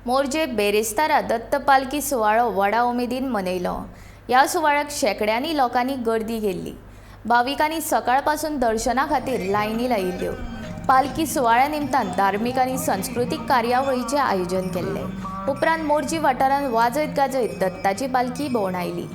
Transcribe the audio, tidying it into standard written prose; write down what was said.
मोरजे बेरेस्तारा दत्त पालखी सुवाळो व्हडा उमेदीन मनयलो। ह्या सुवाळ्याक शेकड्यांनी लोकांनी गर्दी केल्ली। भाविकांनी सकाळपासून दर्शना खातीर लायनी लायिल्ल्यो। पालखी सुवाळ्या निमतान धार्मीक आनी संस्कृतीक कार्यावळींचें आयोजन केल्लें। उपरांत मोरजी वाठारांत वाजयत गाजयत दत्ताची पालखी भोंवडायली।